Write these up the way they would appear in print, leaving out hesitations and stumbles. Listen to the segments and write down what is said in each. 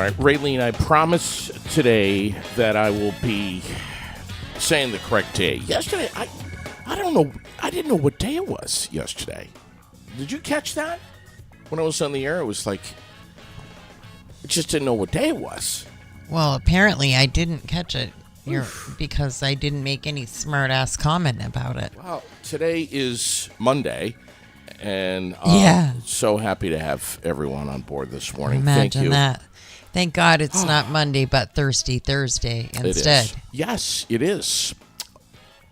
right, Raylene, I promise today that I will be saying the correct day. Yesterday, I don't know. I didn't know what day it was yesterday. Did you catch that? When I was on the air, it was like, I just didn't know what day it was. Well, apparently I didn't catch it because I didn't make any smart-ass comment about it. Well, today is Monday, and so happy to have everyone on board this morning. Imagine Thank you. that. Thank God it's not Monday, but Thirsty Thursday instead. It is. Yes, it is.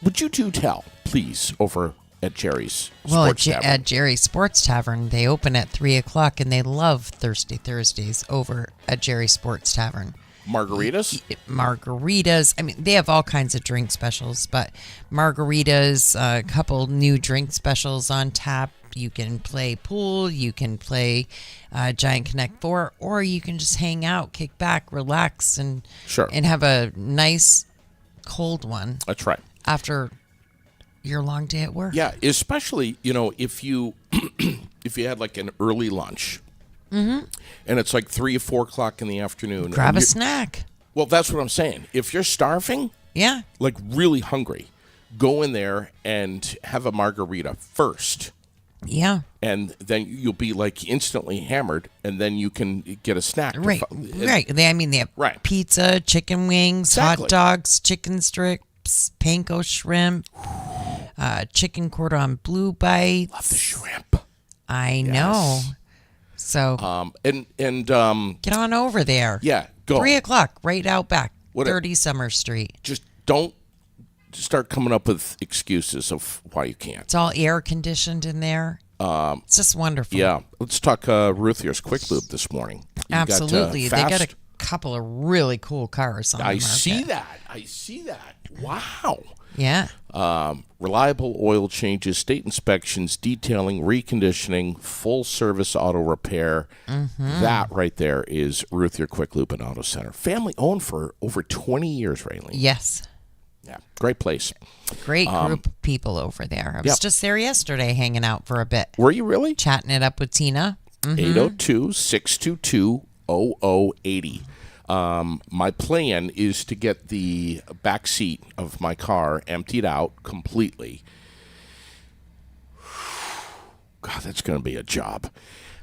Would you two tell, please, over at Jerry's Sports Tavern? At Jerry's Sports Tavern, they open at 3 o'clock, and they love Thirsty Thursdays over at Jerry's Sports Tavern. Margaritas? Margaritas. I mean, they have all kinds of drink specials, but margaritas, a couple new drink specials on tap. You can play pool, you can play Giant Connect 4, or you can just hang out, kick back, relax, and have a nice cold one. That's right. After your long day at work. Yeah, especially, if you if you had like an early lunch, and it's like 3 or 4 o'clock in the afternoon. Grab a snack. Well, that's what I'm saying. If you're starving, like really hungry, go in there and have a margarita first. Yeah. And then you'll be like instantly hammered, and then you can get a snack. Right. They have pizza, chicken wings, hot dogs, chicken strips, panko shrimp, chicken cordon bleu bites. Love the shrimp. I know. So get on over there. Yeah, go. 3 o'clock, right out back, 30 Summer Summer Street. Just don't start coming up with excuses of why you can't. It's all air conditioned in there. It's just wonderful. Yeah. Let's talk Ruth Year's Quick Lube this morning. Absolutely. They got a couple of really cool cars on the market. I see that. Wow. Yeah. Reliable oil changes, state inspections, detailing, reconditioning, full service auto repair. That right there is Ruth Year Quick Lube and Auto Center. Family owned for over 20 years, Raylene. Yes. Yeah, great place. Great group of people over there. I was just there yesterday hanging out for a bit. Were you really? Chatting it up with Tina. 802-622-0080. My plan is to get the back seat of my car emptied out completely. God, that's going to be a job.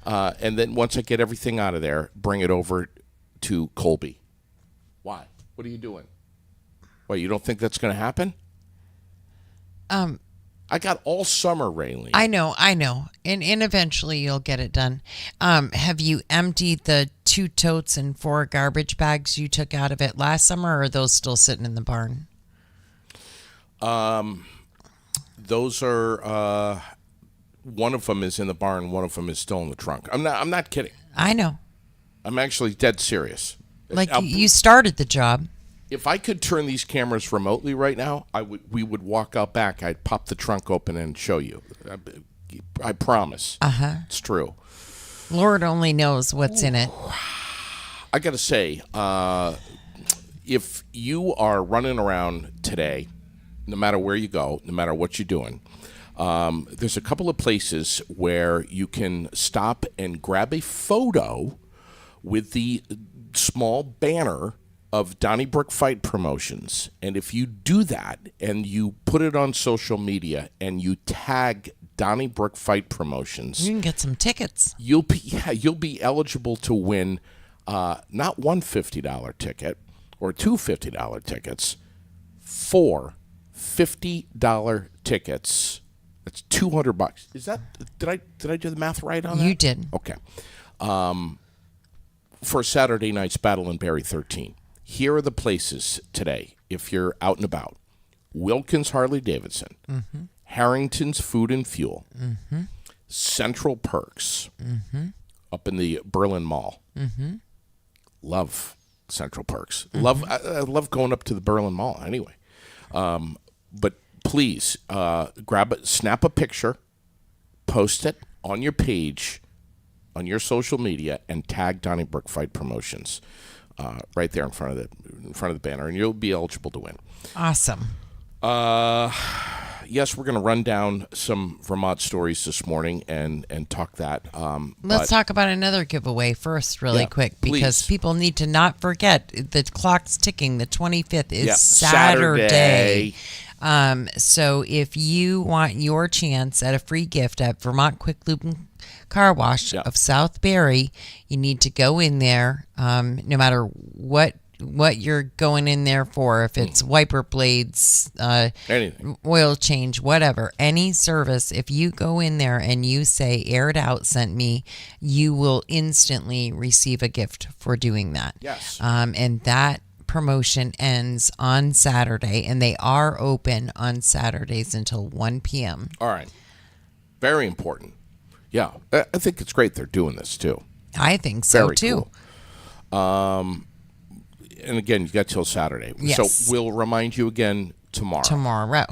And then once I get everything out of there, bring it over to Colby. Why? What are you doing? Wait, you don't think that's going to happen? I got all summer, Raylene. I know. And eventually you'll get it done. Have you emptied the 2 totes and 4 garbage bags you took out of it last summer, or are those still sitting in the barn? Those are one of them is in the barn, one of them is still in the trunk. I'm not kidding. I know. I'm actually dead serious. Like you started the job. If I could turn these cameras remotely right now, we would walk out back. I'd pop the trunk open and show you. I promise. It's true. Lord only knows what's in it. I got to say, if you are running around today, no matter where you go, no matter what you're doing, there's a couple of places where you can stop and grab a photo with the small banner of Donnybrook Fight Promotions. And if you do that and you put it on social media and you tag Donnybrook Fight Promotions, you can get some tickets. You'll be eligible to win not one $50 ticket or 2 $50 tickets, 4 $50 tickets. That's $200. Is that did I do the math right on that? You did. Okay. For Saturday night's Battle in Barrie 13. Here are the places today, if you're out and about. Wilkins Harley Davidson, Harrington's Food and Fuel, Central Perks, up in the Berlin Mall. Love Central Perks. I love going up to the Berlin Mall anyway. But please, grab it, snap a picture, post it on your page, on your social media, and tag Donnybrook Fight Promotions. Right there in front of the banner, and you'll be eligible to win. Awesome. yes, we're going to run down some Vermont stories this morning and talk that. Let's talk about another giveaway first, really Yeah, quick, because please. people need to not forget the clock's ticking. The 25th is Yeah, Saturday. Saturday. So if you want your chance at a free gift at Vermont Quick Lube and Car Wash Yeah. of South Barry, you need to go in there, no matter what you're going in there for, if it's wiper blades, Anything. oil change, whatever, any service, if you go in there and you say Air It Out sent me, you will instantly receive a gift for doing that. Yes. And that promotion ends on Saturday, and they are open on Saturdays until 1 p.m. All right. Very important. Yeah. I think it's great they're doing this, too. I think so, Very too. cool. And again, you got till Saturday. Yes. So we'll remind you again tomorrow. Tomorrow.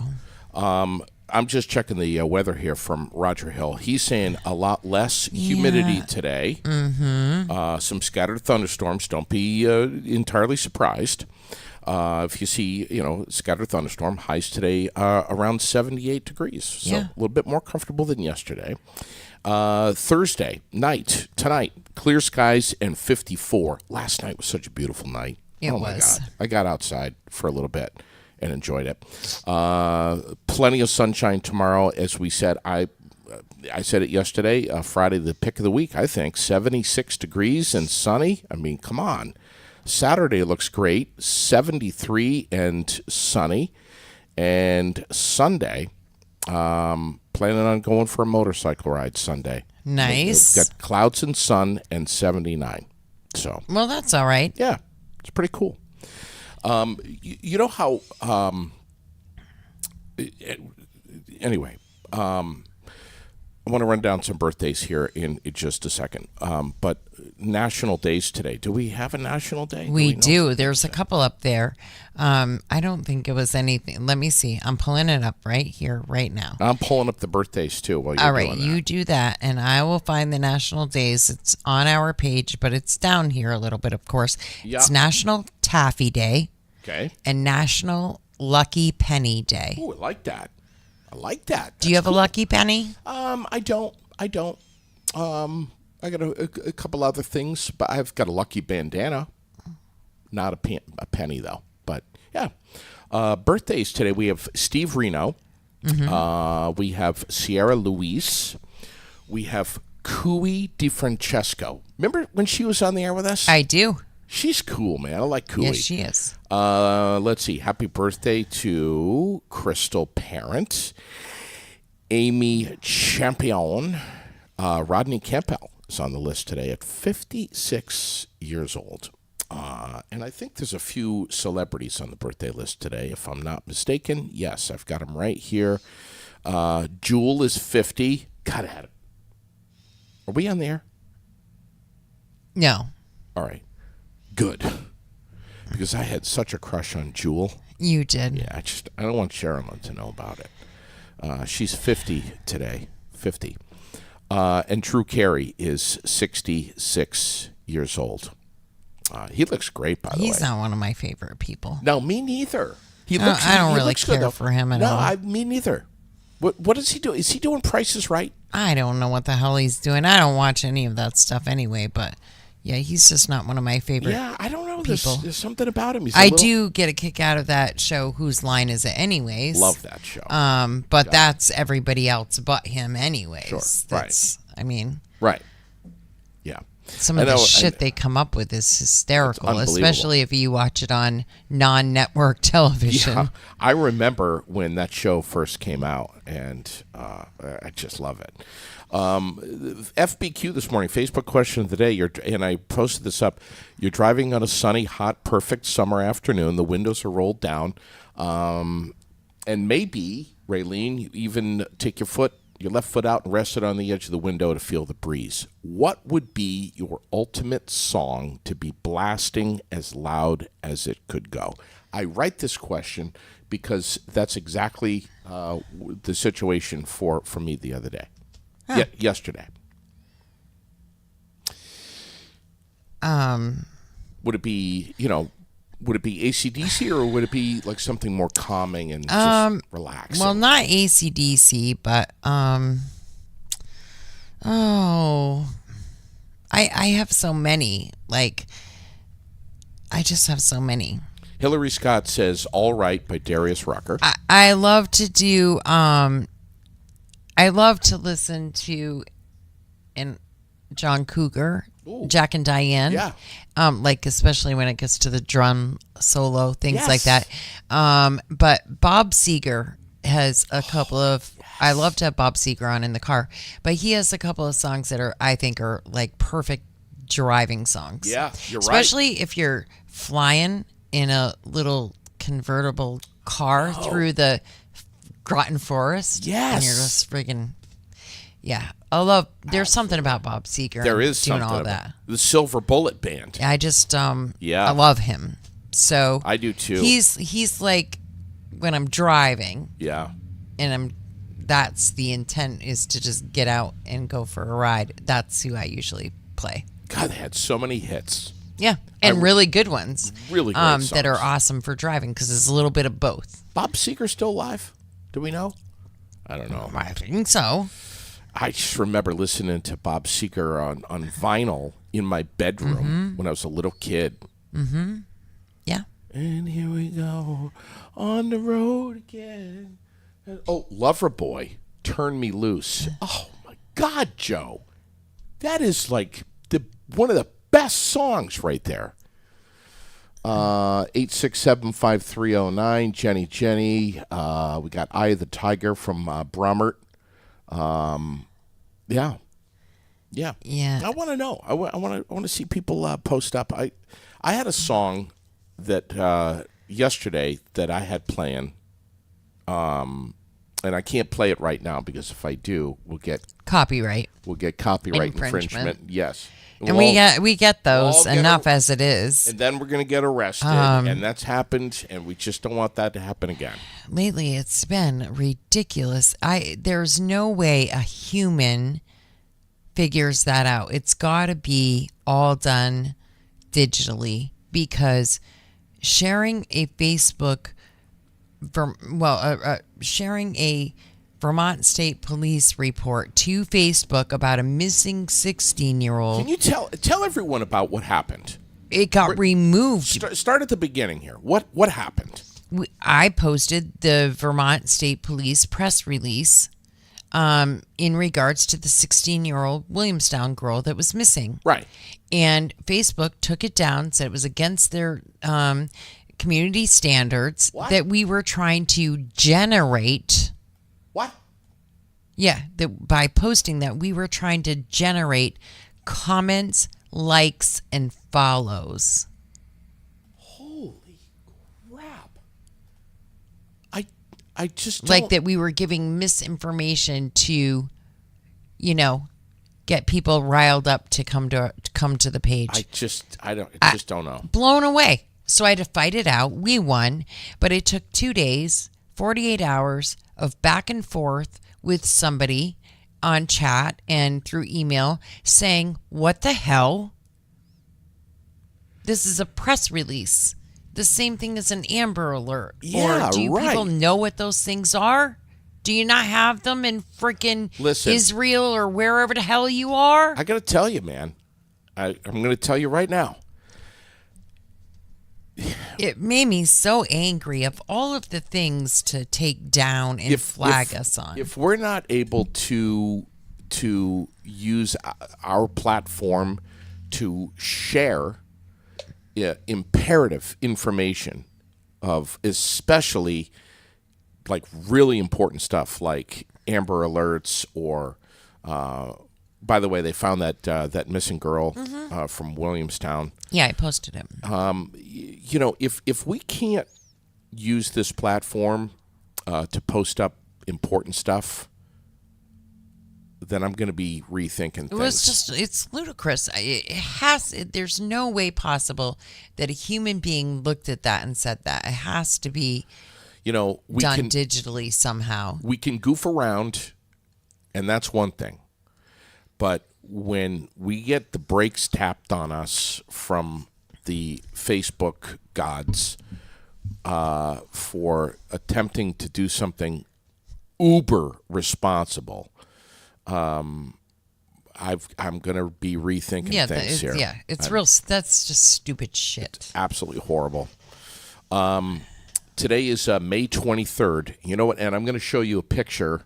I'm just checking the weather here from Roger Hill. He's saying a lot less humidity today. Mm-hmm. Some scattered thunderstorms. Don't be entirely surprised if you see, scattered thunderstorm. Highs today around 78 degrees. So a little bit more comfortable than yesterday. Thursday night, tonight, clear skies and 54. Last night was such a beautiful night. It oh was. My God. I got outside for a little bit and enjoyed it. Plenty of sunshine tomorrow, as we said. I said it yesterday, Friday, the pick of the week, I think. 76 degrees and sunny. I mean, come on. Saturday looks great, 73 and sunny. And Sunday, planning on going for a motorcycle ride Sunday. Nice. Got clouds and sun and 79. So, Well, that's all right. yeah, it's pretty cool. You know how, anyway, I want to run down some birthdays here in just a second. But national days today. Do we have a national day? We know? do. There's a couple up there. I don't think it was anything. Let me see. I'm pulling it up right here, right now. I'm pulling up the birthdays too while you're All right, doing that. you do that, and I will find the national days. It's on our page, but it's down here a little bit, of course. Yeah. It's National Taffy Day Okay. and National Lucky Penny Day. Ooh, I like that. I like that. Do you have a lucky penny? I don't. I got a couple other things, but I've got a lucky bandana. Not a penny, though. But, yeah. Birthdays today, we have Steve Reno. Mm-hmm. We have Sierra Louise. We have Cooey DeFrancesco. Remember when she was on the air with us? I do. She's cool, man. I like Cooey. Yes, she is. Let's see. Happy birthday to Crystal Parent, Amy Champion, Rodney Campbell is on the list today at 56 years old. And I think there's a few celebrities on the birthday list today, if I'm not mistaken. Yes, I've got them right here. Jewel is 50. God, at it. Are we on the air? No, All right. Good. Because I had such a crush on Jewel. you did. Yeah, I don't want Sherilyn to know about it. She's 50 today. 50. And Drew Carey is 66 years old. He looks great, by the way. He's not one of my favorite people. No, me neither. He I don't he really looks good, care though. for him at no, all. me neither. What does he do? Is he doing Prices Right? I don't know what the hell he's doing. I don't watch any of that stuff anyway, but yeah, he's just not one of my favorite. Yeah, I don't know. people. There's something about him. He's I do get a kick out of that show, Whose Line Is It Anyways? love that show. But that's everybody else but him anyways. Sure, That's, I mean, right. Yeah. some of the shit they come up with is hysterical, unbelievable. especially if you watch it on non-network television. Yeah, I remember when that show first came out, and I just love it. FBQ this morning, Facebook question of the day, and I posted this up. You're driving on a sunny, hot, perfect summer afternoon. The windows are rolled down, and maybe, Raylene, you even take your left foot out and rest it on the edge of the window to feel the breeze. What would be your ultimate song to be blasting as loud as it could go? I write this question because that's exactly the situation for me the other day. Yesterday. Would it be, would it be AC/DC or would it be like something more calming and just relaxing? Well, not AC/DC, but I have so many. Like, I just have so many. Hillary Scott says "All Right" by Darius Rucker. I love to do. I love to listen to, John Cougar, Ooh. Jack and Diane. Yeah. Like especially when it gets to the drum solo things Yes. like that. But Bob Seger has a couple of. I love to have Bob Seger on in the car, but he has a couple of songs that I think are like perfect driving songs. Yeah, you're right. Especially if you're flying in a little convertible car through the Groton Forest. Yes. And you're just friggin'. Yeah. There's something about Bob Seger. There is doing something all about that. the Silver Bullet Band. I just Yeah. I love him. So I do too. He's like when I'm driving Yeah. and that's the intent is to just get out and go for a ride. That's who I usually play. God, they had so many hits. Yeah, and really good ones. Really great that are songs. awesome for driving because it's a little bit of both. Bob Seger still alive? Do we know? I don't know. I think so. I just remember listening to Bob Seger on vinyl in my bedroom when I was a little kid. Yeah. And here we go on the road again. Oh, Loverboy, Turn Me Loose. Oh my God, Joe, that is like one of the best songs right there. 867-5309, Jenny. We got Eye of the Tiger from Brummert. Yeah. Yeah. I want to know. I want to see people post up. I had a song that yesterday that I had playing, and I can't play it right now because if I do, we'll get Copyright. copyright Infringement. infringement. Yes, And we get those enough as it is. and then we're gonna get arrested, and that's happened, and we just don't want that to happen again. Lately it's been ridiculous. There's no way a human figures that out. It's got to be all done digitally because sharing a sharing a Vermont State Police report to Facebook about a missing 16-year-old. Can you tell everyone about what happened? It got removed. Start at the beginning here. What happened? I posted the Vermont State Police press release in regards to the 16-year-old Williamstown girl that was missing. Right. And Facebook took it down, said it was against their community standards that we were trying to generate. What? Yeah, by posting that, we were trying to generate comments, likes, and follows. Holy crap. I just Like don't- that we were giving misinformation to, get people riled up to come to the page. I just don't know. Blown away. So I had to fight it out. We won, but it took 2 days, 48 hours of back and forth with somebody on chat and through email saying, "What the hell? This is a press release. The same thing as an Amber Alert." Yeah, or do you right. people know what those things are? Do you not have them in freaking Israel or wherever the hell you are? I got to tell you, man. I'm going to tell you right now. It made me so angry of all of the things to take down and flag us on. If we're not able to use our platform to share imperative information of especially like really important stuff like Amber Alerts or by the way, they found that missing girl from Williamstown. Yeah, I posted it. If we can't use this platform to post up important stuff, then I'm going to be rethinking things. It's ludicrous. There's no way possible that a human being looked at that and said that. It has to be done digitally somehow. We can goof around, and that's one thing. But when we get the brakes tapped on us from the Facebook gods for attempting to do something uber responsible. I'm going to be rethinking things here. Yeah, it's real. That's just stupid shit. Absolutely horrible. Today is May 23rd. You know what? And I'm going to show you a picture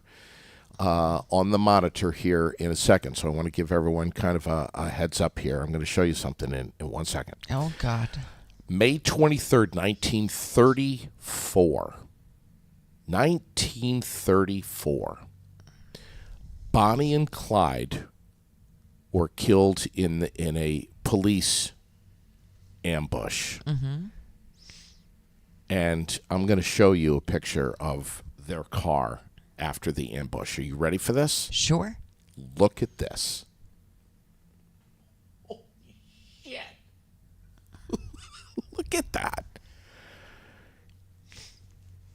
on the monitor here in a second. So I want to give everyone kind of a heads up here. I'm going to show you something in 1 second. Oh, God. May 23rd, 1934. 1934. Bonnie and Clyde were killed in a police ambush. Mm-hmm. And I'm going to show you a picture of their car after the ambush. Are you ready for this? Sure. Look at this. Holy shit. Look at that.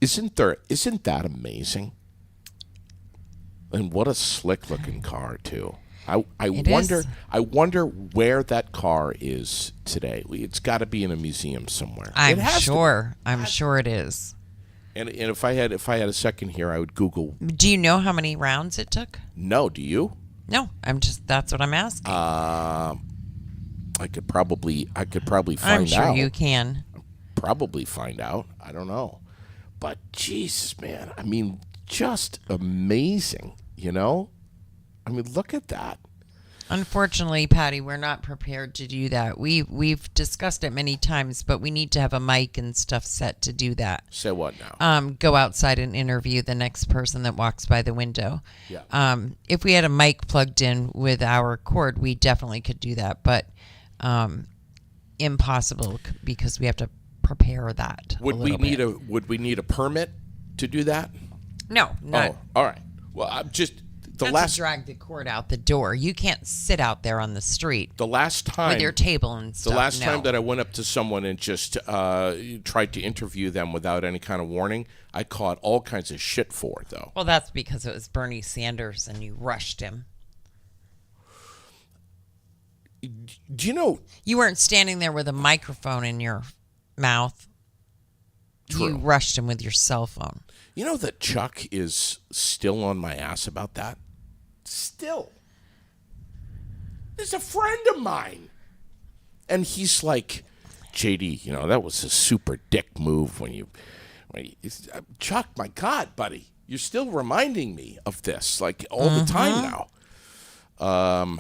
Isn't that amazing? And what a slick looking car too. I wonder where that car is today. It's got to be in a museum somewhere. I'm sure it is. And if I had a second here, I would Google. Do you know how many rounds it took? No, do you? No, that's what I'm asking. I could probably find out. I'm sure you can. Probably find out. I don't know. But Jesus, man, I mean, just amazing, you know? I mean, look at that. Unfortunately, Patty, we're not prepared to do that. We've discussed it many times, but we need to have a mic and stuff set to do that. Say what now? Go outside and interview the next person that walks by the window. Yeah. If we had a mic plugged in with our cord, we definitely could do that, but impossible because we have to prepare that. Would we need a permit to do that? No. Oh, all right. Well, I'm just to drag the cord out the door. You can't sit out there on the street. The last time with your table and stuff. The last time that I went up to someone and just tried to interview them without any kind of warning, I caught all kinds of shit for it, though. Well, that's because it was Bernie Sanders and you rushed him. Do you know? You weren't standing there with a microphone in your mouth. True. You rushed him with your cell phone. You know that Chuck is still on my ass about that? Still. He's a friend of mine. And he's like, JD, you know, that was a super dick move Chuck, my God, buddy, you're still reminding me of this, like, all the time now.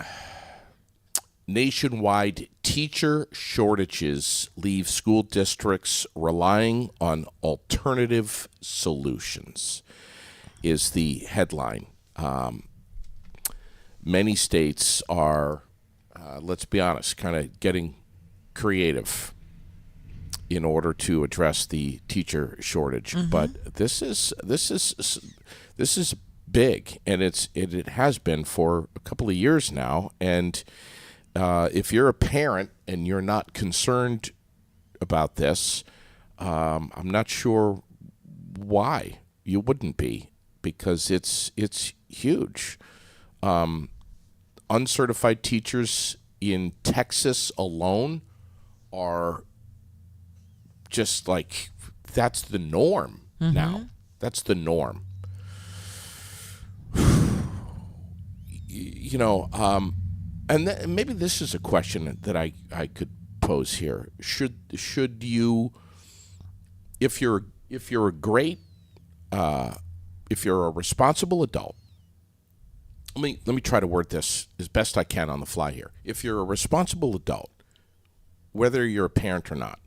Nationwide teacher shortages leave school districts relying on alternative solutions, is the headline. Many states are, let's be honest, kind of getting creative in order to address the teacher shortage. Mm-hmm. But this is big, and it has been for a couple of years now. And if you're a parent and you're not concerned about this, I'm not sure why you wouldn't be, because it's huge. Uncertified teachers in Texas alone are just like, that's the norm now. That's the norm. You know, and maybe this is a question that I could pose here. Should you, if you're a responsible adult, let me try to word this as best I can on the fly here. If you're a responsible adult, whether you're a parent or not,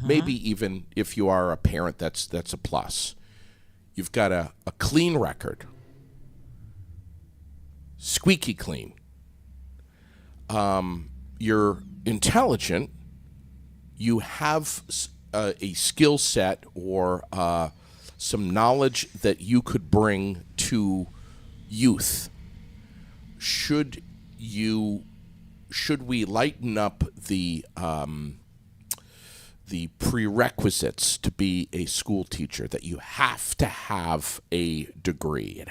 maybe even if you are a parent, that's a plus. You've got a clean record, squeaky clean. You're intelligent. You have a skill set or some knowledge that you could bring to youth. Should we lighten up the prerequisites to be a school teacher, that you have to have a degree?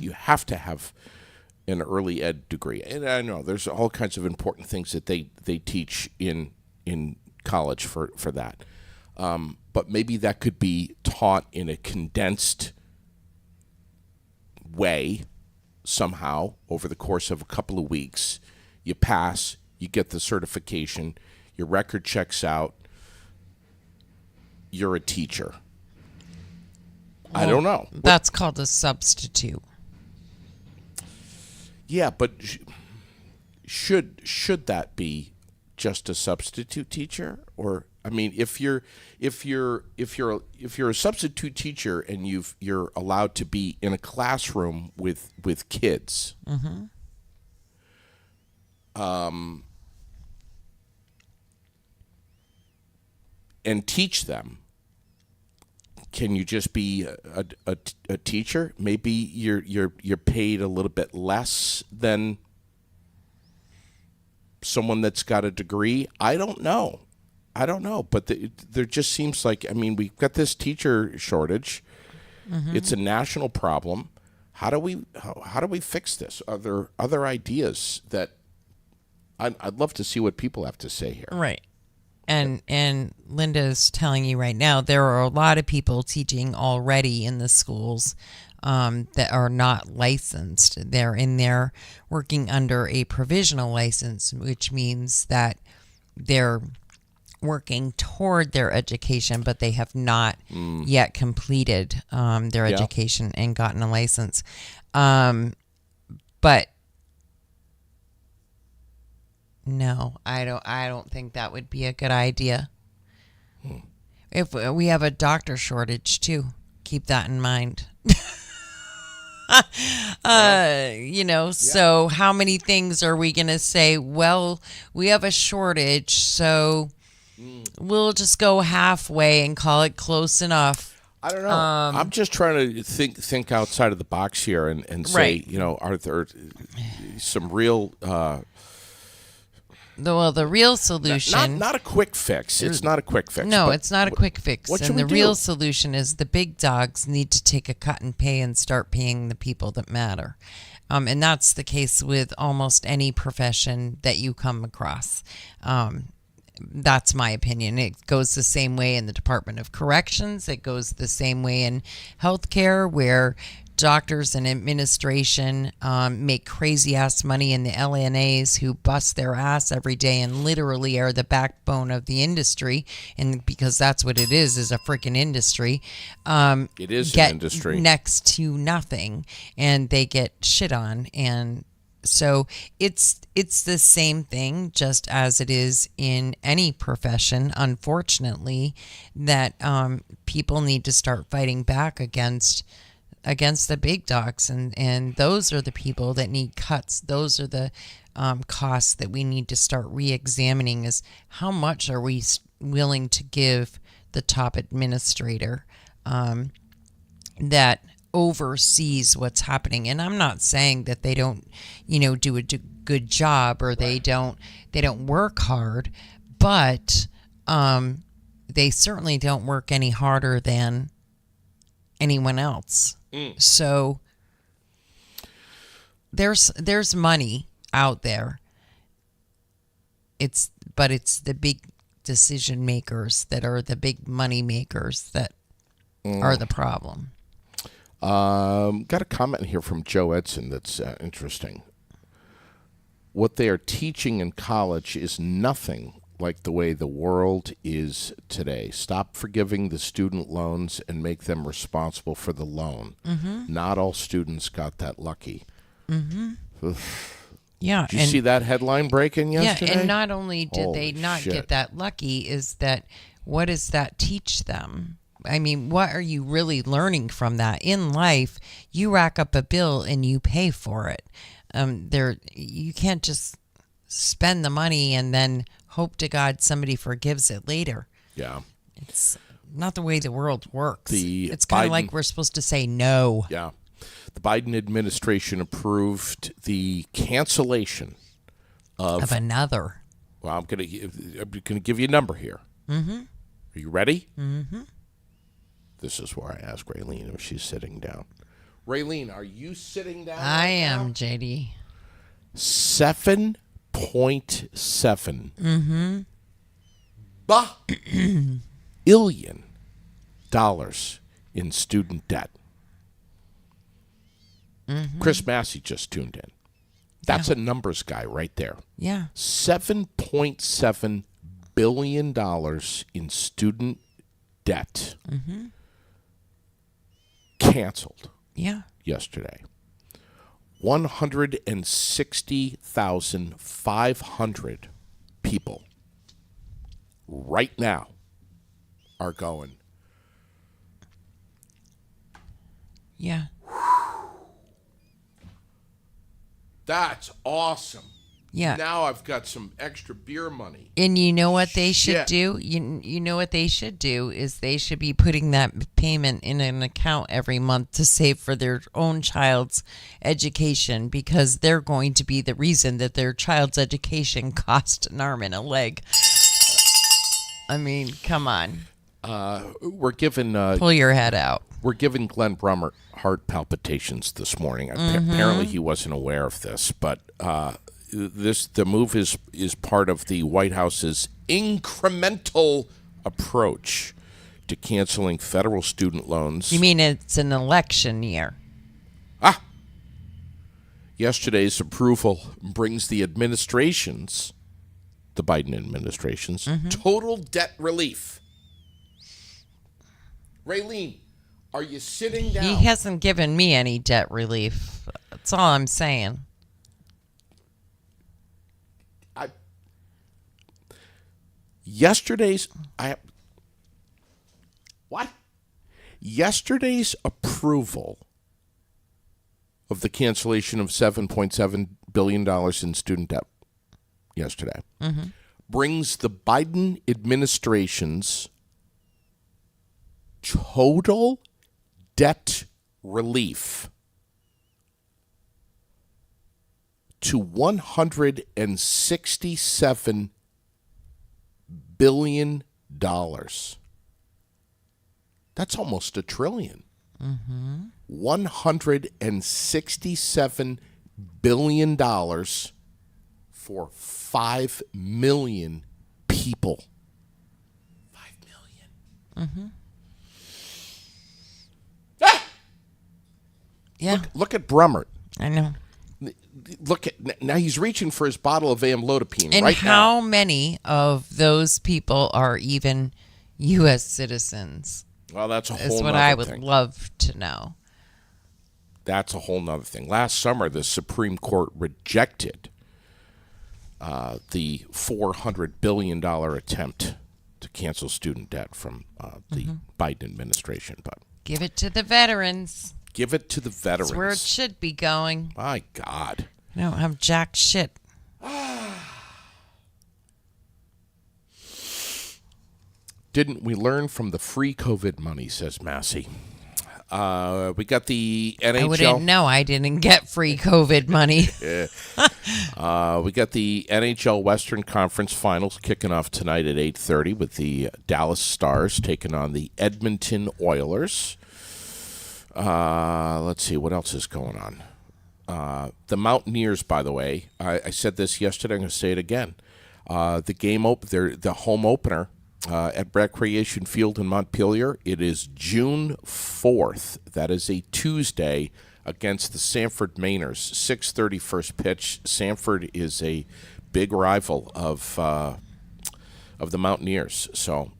You have to have an early ed degree. And I know there's all kinds of important things that they teach in college for that. But maybe that could be taught in a condensed way somehow over the course of a couple of weeks. You pass, you get the certification, your record checks out, you're a teacher. I don't know. That's called a substitute. Yeah, but should that be just a substitute teacher? Or I mean, if you're a substitute teacher and you're allowed to be in a classroom with kids, and teach them, can you just be a teacher? Maybe you're paid a little bit less than someone that's got a degree. I don't know, but there just seems like, I mean, we've got this teacher shortage. It's a national problem. How do we fix this? Are there other ideas that I'd love to see what people have to say here? Right. And Linda's telling you right now, there are a lot of people teaching already in the schools that are not licensed. They're in there working under a provisional license, which means that they're working toward their education, but they have not yet completed their education and gotten a license. But no, I don't think that would be a good idea. If we have a doctor shortage too, keep that in mind. So how many things are we going to say? Well, we have a shortage, so we'll just go halfway and call it close enough. I don't know. I'm just trying to think outside of the box here and say, Right. Are there some real the real solution, not a quick fix. It's not a quick fix. No, but it's not a quick fix. What should And we the do? real solution is the big dogs need to take a cut and pay and start paying the people that matter. And that's the case with almost any profession that you come across. That's my opinion. It goes the same way in the Department of Corrections. It goes the same way in healthcare, where doctors and administration make crazy ass money, in the LNAs who bust their ass every day and literally are the backbone of the industry, and because that's what it is a freaking industry. It is get an industry. next to nothing, and they get shit on. And so it's the same thing, just as it is in any profession, unfortunately, that people need to start fighting back against the big dogs, and those are the people that need cuts. Those are the costs that we need to start re-examining, is how much are we willing to give the top administrator that oversees what's happening. And I'm not saying that they don't do a good job, or they don't work hard, but they certainly don't work any harder than anyone else. So there's money out there. It's the big decision makers that are the big money makers that are the problem. Got a comment here from Joe Edson that's interesting. What they are teaching in college is nothing like the way the world is today. Stop forgiving the student loans and make them responsible for the loan. Not all students got that lucky. Yeah. Did you see that headline breaking yesterday? Yeah, and not only did they Holy not shit. get that lucky, is that, what does that teach them? I mean, what are you really learning from that? In life, you rack up a bill and you pay for it. You can't just spend the money and then hope to God somebody forgives it later. Yeah. It's not the way the world works. The It's kind of Biden- like we're supposed to say no. Yeah. The Biden administration approved the cancellation Of another. Well, I'm gonna give you a number here. Are you ready? This is where I ask Raylene if she's sitting down. Raylene, are you sitting down? I right am, now? JD. 7.7 billion in student debt. Chris Massey just tuned in. That's a numbers guy right there. Yeah. $7.7 billion in student debt canceled yesterday. 160,500 people right now are going, Yeah. that's awesome. Yeah. Now I've got some extra beer money. And you know what they should Shit. do? You know what they should do is they should be putting that payment in an account every month to save for their own child's education, because they're going to be the reason that their child's education cost an arm and a leg. I mean, come on. We're giving Pull your head out. we're giving Glenn Brummer heart palpitations this morning. Apparently, he wasn't aware of this, but the move is part of the White House's incremental approach to canceling federal student loans. You mean it's an election year? Yesterday's approval brings the Biden administration's total debt relief. Raylene, are you sitting down? He hasn't given me any debt relief. That's all I'm saying. Yesterday's approval of the cancellation of $7.7 billion in student debt yesterday brings the Biden administration's total debt relief to $167 billion. That's almost $1 trillion. $167 billion for 5 million people. 5 million. Yeah, Look at Brummert. I know. Look at now, he's reaching for his bottle of amlodipine And right how now. many of those people are even U.S. citizens? Well, that's a Is whole what nother I would thing. love to know. That's a whole nother thing. Last summer, the Supreme Court rejected the $400 billion attempt to cancel student debt from the Biden administration. But Give it to the veterans. give it to the veterans. That's where it should be going. My God. I don't have jack shit. Didn't we learn from the free COVID money, says Massey. We got the NHL. I wouldn't know. I didn't get free COVID money. We got the NHL Western Conference Finals kicking off tonight at 8:30 with the Dallas Stars taking on the Edmonton Oilers. Let's see, what else is going on? The Mountaineers, by the way, I said this yesterday, I'm going to say it again. The home opener at Recreation Field in Montpelier, it is June 4th. That is a Tuesday against the Sanford Mainers. 6:30 first pitch. Sanford is a big rival of the Mountaineers. So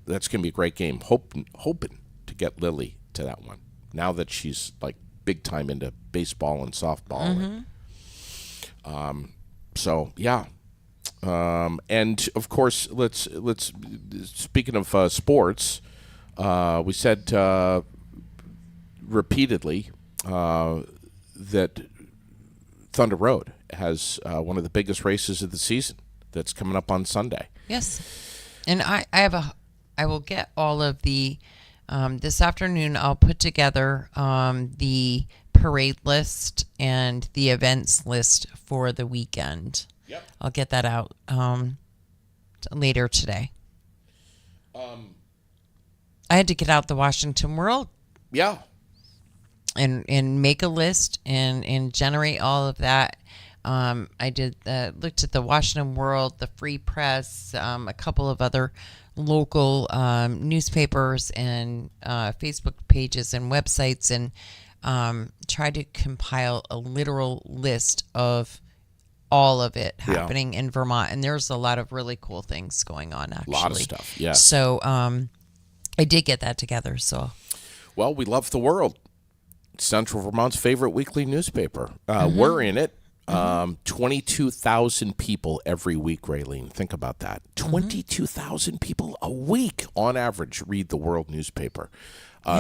that's going to be a great game. Hoping to get Lily to that one now that she's like big time into baseball and softball. So yeah. And of course, let's speaking of sports, we said repeatedly that Thunder Road has one of the biggest races of the season that's coming up on Sunday. Yes. And I will get all of the, this afternoon I'll put together the parade list and the events list for the weekend. Yep. I'll get that out later today. I had to get out the Washington World Yeah. and make a list and generate all of that. I did looked at the Washington World, the Free Press, a couple of other local newspapers and Facebook pages and websites, and tried to compile a literal list of all of it happening in Vermont. And there's a lot of really cool things going on, actually. A lot of stuff, yeah. So I did get that together. So, well, we love the World, Central Vermont's favorite weekly newspaper. We're in it. 22,000 people every week, Raylene. Think about that. 22,000 people a week on average read the World newspaper.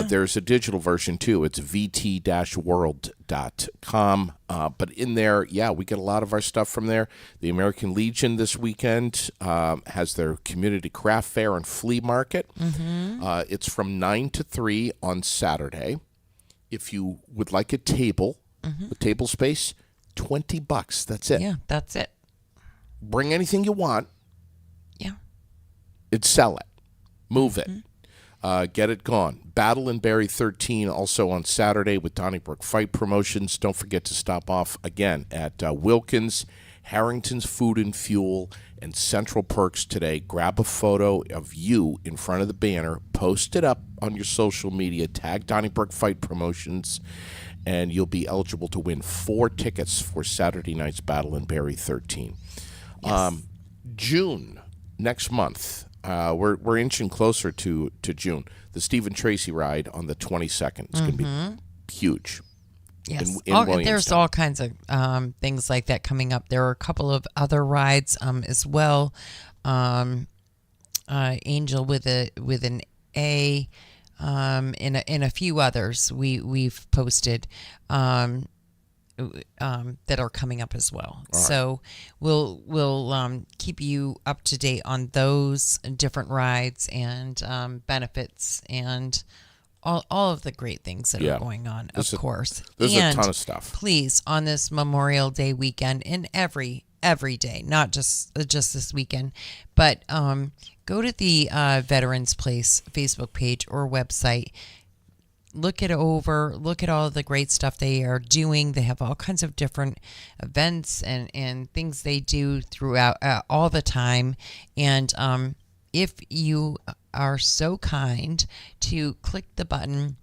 There's a digital version, too. It's vt-world.com. But in there, we get a lot of our stuff from there. The American Legion this weekend has their community craft fair and flea market. It's from 9 to 3 on Saturday. If you would like a table, a table space, $20. That's it. Yeah, that's it. Bring anything you want. Yeah. It's sell it. Move it. Get it gone. Battle and Berry 13 also on Saturday with Donnybrook Fight Promotions. Don't forget to stop off again at Wilkins, Harrington's Food and Fuel, and Central Perks today. Grab a photo of you in front of the banner. Post it up on your social media. Tag Donnybrook Fight Promotions, and you'll be eligible to win 4 tickets for Saturday night's Battle and Berry 13. Yes. June, next month. We're inching closer to June. The Stephen Tracy ride on the 22nd is going to be huge. Yes, in there's Williamstown. all kinds of things like that coming up. There are a couple of other rides as well. Angel with an A, and a few others we've posted that are coming up as well. All right. So we'll keep you up to date on those different rides and benefits and all of the great things that are going on, of course. There's and a ton of stuff. Please, on this Memorial Day weekend and every day, not just this weekend, but go to the Veterans Place Facebook page or website. Look at all the great stuff they are doing. They have all kinds of different events and things they do throughout all the time. And if you are so kind to click the button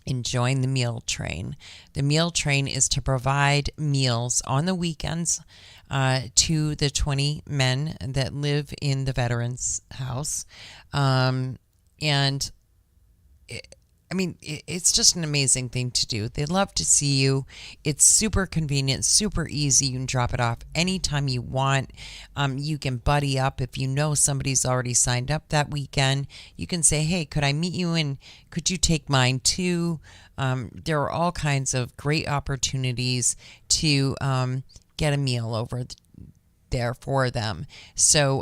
and join the meal train. The meal train is to provide meals on the weekends to the 20 men that live in the Veterans House. It's just an amazing thing to do. They love to see you. It's super convenient, super easy. You can drop it off anytime you want. You can buddy up. If you know somebody's already signed up that weekend, you can say, hey, could I meet you and could you take mine too? There are all kinds of great opportunities to get a meal over there for them. So,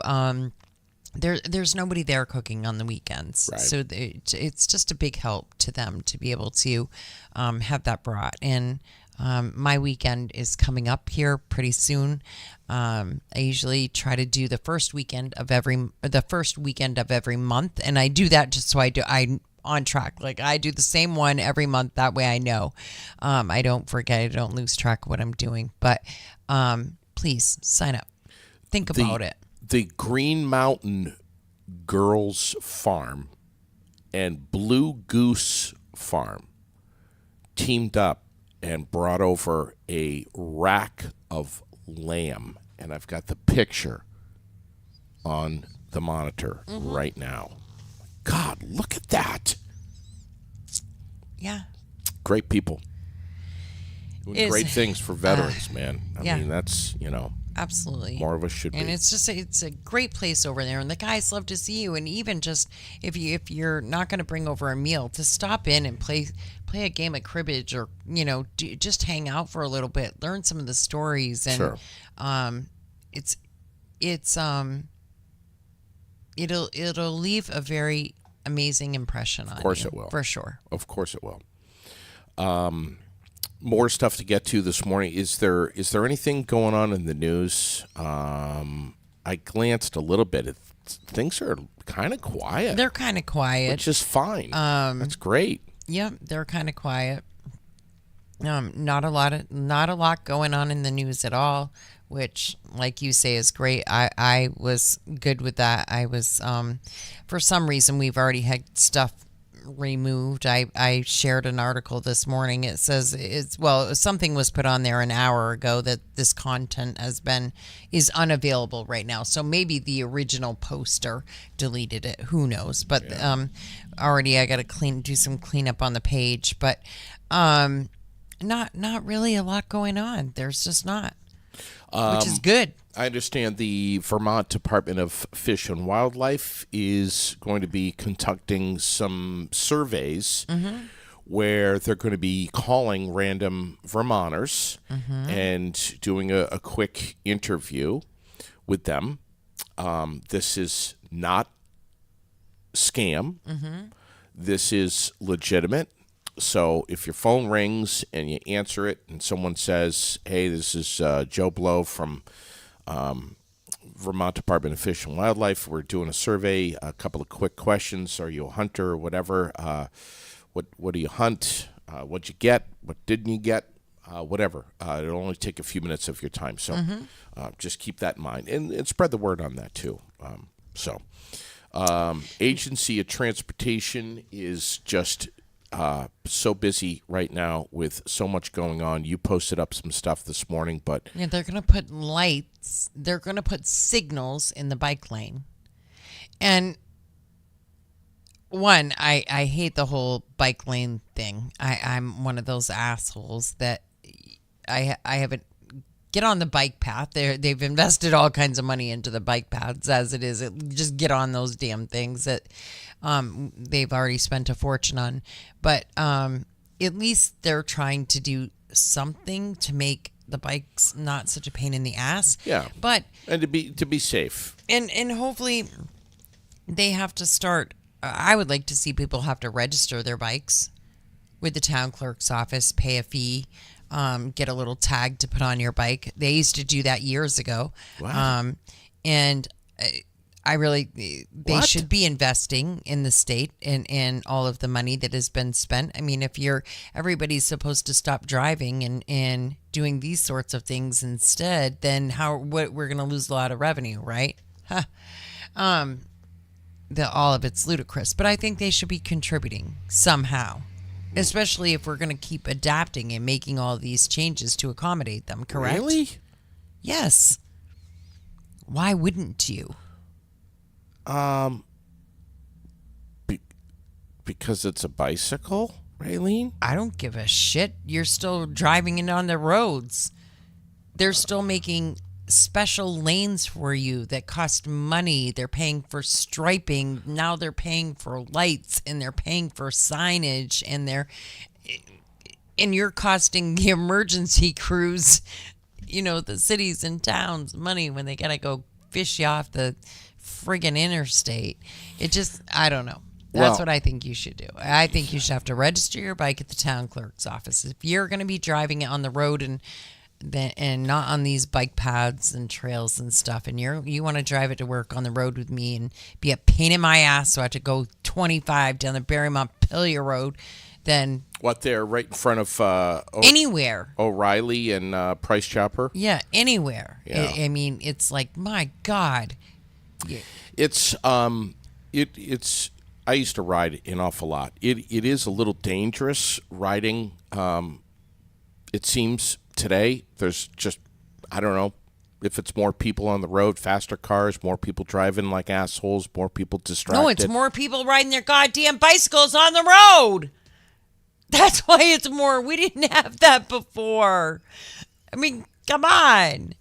There's nobody there cooking on the weekends, right. So it's just a big help to them to be able to have that brought. And my weekend is coming up here pretty soon. I usually try to do the first weekend of every month, and I do that just so I'm on track. Like I do the same one every month. That way I know I don't forget. I don't lose track of what I'm doing. But please sign up. Think about it. The Green Mountain Girls Farm and Blue Goose Farm teamed up and brought over a rack of lamb. And I've got the picture on the monitor right now. God, look at that. Yeah. Great people. Doing great things for veterans, man. I mean, that's, absolutely. More of us should be. And it's a great place over there, and the guys love to see you. And even just if you're not going to bring over a meal, to stop in and play a game of cribbage, or just hang out for a little bit, learn some of the stories, and sure. It'll leave a very amazing impression on you. Of course it will. For sure. Of course it will. More stuff to get to this morning. Is there anything going on in the news? I glanced a little bit. Things are kind of quiet. They're kind of quiet. Which is fine. That's great. Yeah, they're kind of quiet. Not a lot going on in the news at all, which, like you say, is great. I was good with that. I was, for some reason, we've already had stuff removed. I shared an article this morning. It says something was put on there an hour ago that this content is unavailable right now. So maybe the original poster deleted it. Who knows? But already I got to do some cleanup on the page. But not really a lot going on. There's just not, which is good. I understand the Vermont Department of Fish and Wildlife is going to be conducting some surveys where they're going to be calling random Vermonters and doing a quick interview with them. This is not scam. This is legitimate. So if your phone rings and you answer it and someone says, hey, this is Joe Blow from Vermont Department of Fish and Wildlife. We're doing a survey, a couple of quick questions. Are you a hunter or whatever? What do you hunt? What'd you get? What didn't you get? Whatever. It'll only take a few minutes of your time. So just keep that in mind and spread the word on that too. Agency of Transportation is just so busy right now with so much going on. You posted up some stuff this morning, but yeah, they're going to put lights. They're going to put signals in the bike lane. And one, I hate the whole bike lane thing. I'm one of those assholes that I haven't get on the bike path. They've invested all kinds of money into the bike paths as it is. Just get on those damn things that they've already spent a fortune on. But at least they're trying to do something to make the bikes not such a pain in the ass. Yeah. But and to be safe. And hopefully they have to start. I would like to see people have to register their bikes with the town clerk's office, pay a fee. Get a little tag to put on your bike. They used to do that years ago. Wow. And they should be investing in the state and all of the money that has been spent. I mean, if everybody's supposed to stop driving and doing these sorts of things instead, then we're going to lose a lot of revenue, right? All of it's ludicrous, but I think they should be contributing somehow. Especially if we're going to keep adapting and making all these changes to accommodate them, correct? Really? Yes. Why wouldn't you? Because it's a bicycle, Raylene? I don't give a shit. You're still driving it on the roads. They're still making special lanes for you that cost money. They're paying for striping. Now they're paying for lights and they're paying for signage and you're costing the emergency crews, the cities and towns money when they got to go fish you off the friggin' interstate. I don't know. That's what I think you should do. I think you should have to register your bike at the town clerk's office. If you're going to be driving it on the road and not on these bike paths and trails and stuff, and you want to drive it to work on the road with me and be a pain in my ass, so I have to go 25 down the Barry Montpelier Road, then they're right in front of anywhere O'Reilly and Price Chopper. Yeah, anywhere. Yeah. I mean, it's like, my God. Yeah. It's I used to ride an awful lot. It is a little dangerous riding. It seems today there's just, I don't know if it's more people on the road, faster cars, more people driving like assholes, more people distracted. No, it's more people riding their goddamn bicycles on the road. That's why it's more. We didn't have that before. I mean, come on.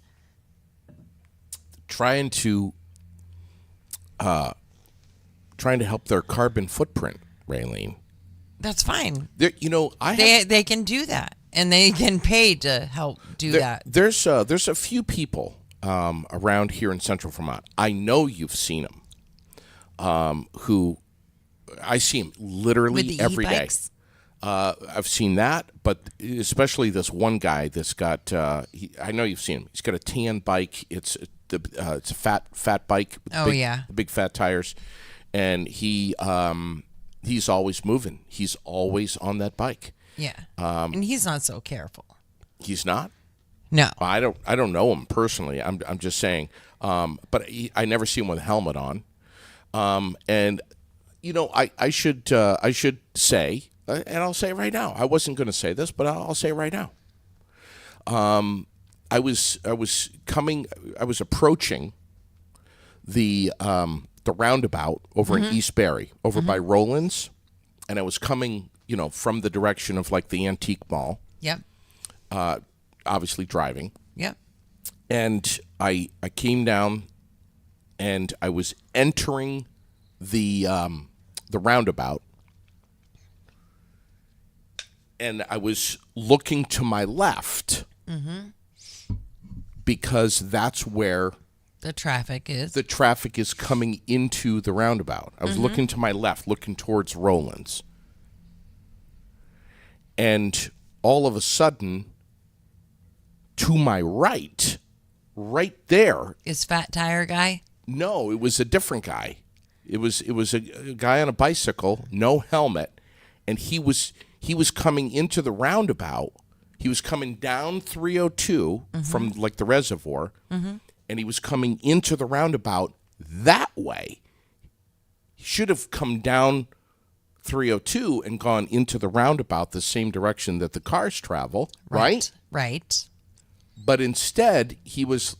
Trying to help their carbon footprint, Raylene. That's fine. They can do that, and they can pay to help do that. There's a few people around here in Central Vermont. I know you've seen them. Who I see them literally every day. I've seen that, but especially this one guy that's got. I know you've seen him. He's got a tan bike. It's a fat bike. With big fat tires, and he's always moving. He's always on that bike. Yeah. And he's not so careful. He's not. No. I don't know him personally. I'm just saying. But I never see him with a helmet on. And you know, I should say, and I'll say it right now. I wasn't going to say this, but I'll say it right now. I was approaching the roundabout over in East Barrie, over by Roland's, and I was coming, you know, from the direction of like the Antique Mall. Yep. Obviously driving. Yep. And I came down, and I was entering the roundabout, and I was looking to my left because that's where the traffic is coming into the roundabout. I was looking to my left, looking towards Roland's, and all of a sudden, to my right there, is Fat Tire Guy. no, it was a different guy. It was a guy on a bicycle, no helmet, and he was coming into the roundabout. He was coming down 302 from like the reservoir, and he was coming into the roundabout that way. He should have come down 302 and gone into the roundabout the same direction that the cars travel, right? Right. But instead, he was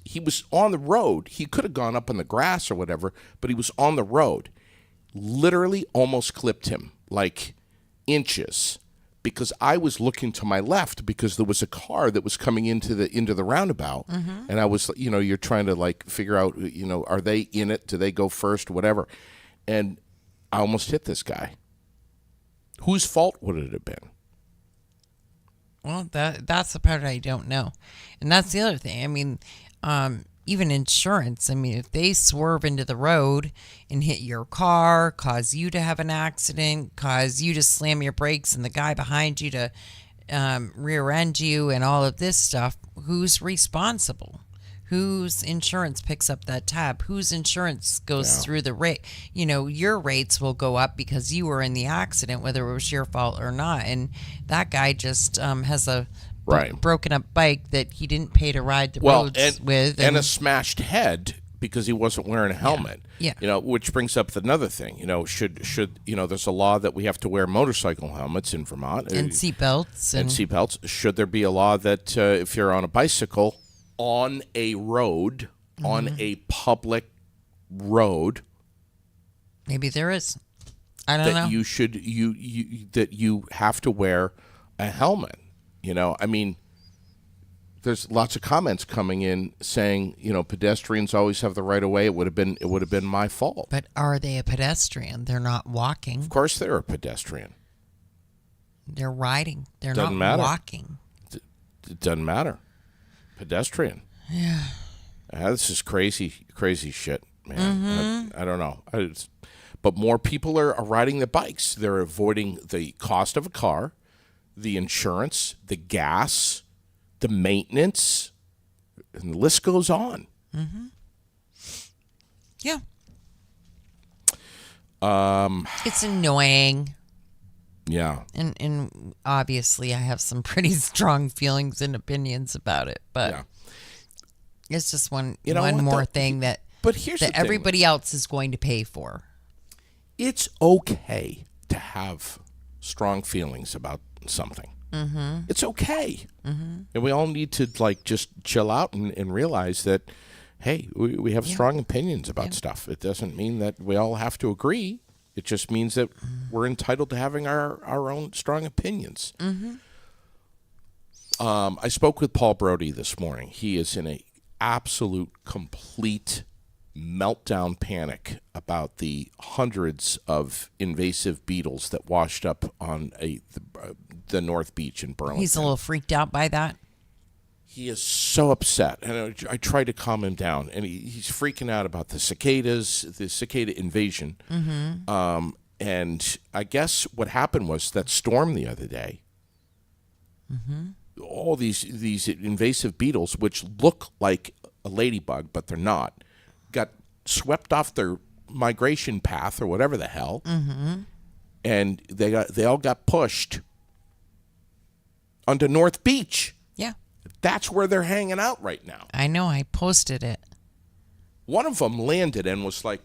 on the road. He could have gone up on the grass or whatever, but he was on the road. Literally almost clipped him, like inches, because I was looking to my left because there was a car that was coming into the roundabout, and I was, you know, you're trying to like figure out, you know, are they in it? Do they go first? Whatever, and I almost hit this guy. Whose fault would it have been? Well, that's the part I don't know. And that's the other thing. I mean, even insurance, I mean, if they swerve into the road and hit your car, cause you to have an accident, cause you to slam your brakes and the guy behind you to rear end you and all of this stuff, who's responsible? Whose insurance picks up that tab? Whose insurance goes through the rate? You know, your rates will go up because you were in the accident, whether it was your fault or not. And that guy just has a broken up bike that he didn't pay to ride the roads with. And a smashed head because he wasn't wearing a helmet. Yeah. You know, which brings up another thing. You know, should you know, there's a law that we have to wear motorcycle helmets in Vermont. And seatbelts. And seatbelts. Should there be a law that if you're on a bicycle on a road, on a public road, maybe there is. I don't know. You should that you have to wear a helmet. You know, I mean, there's lots of comments coming in saying, you know, pedestrians always have the right of way. It would have been my fault. But are they a pedestrian? They're not walking. Of course, they're a pedestrian. They're riding. They're Doesn't not matter. walking. It doesn't matter. Pedestrian. Yeah. This is crazy shit, man. I don't know. But more people are riding the bikes. They're avoiding the cost of a car, the insurance, the gas, the maintenance, and the list goes on. Yeah. It's annoying. Yeah. And obviously I have some pretty strong feelings and opinions about it, but it's just one more thing that here's the thing. Everybody else is going to pay for. It's okay to have strong feelings about something. It's okay. And we all need to like just chill out and realize that, hey, we have strong opinions about stuff. It doesn't mean that we all have to agree. It just means that we're entitled to having our own strong opinions. I spoke with Paul Brody this morning. He is in a absolute, complete meltdown panic about the hundreds of invasive beetles that washed up on the North Beach in Burlington. He's a little freaked out by that. He is so upset, and I tried to calm him down, and he's freaking out about the cicadas, the cicada invasion. And I guess what happened was that storm the other day, all these invasive beetles, which look like a ladybug, but they're not, got swept off their migration path or whatever the hell, and they all got pushed onto North Beach. Yeah. That's where they're hanging out right now. I know. I posted it. One of them landed and was like,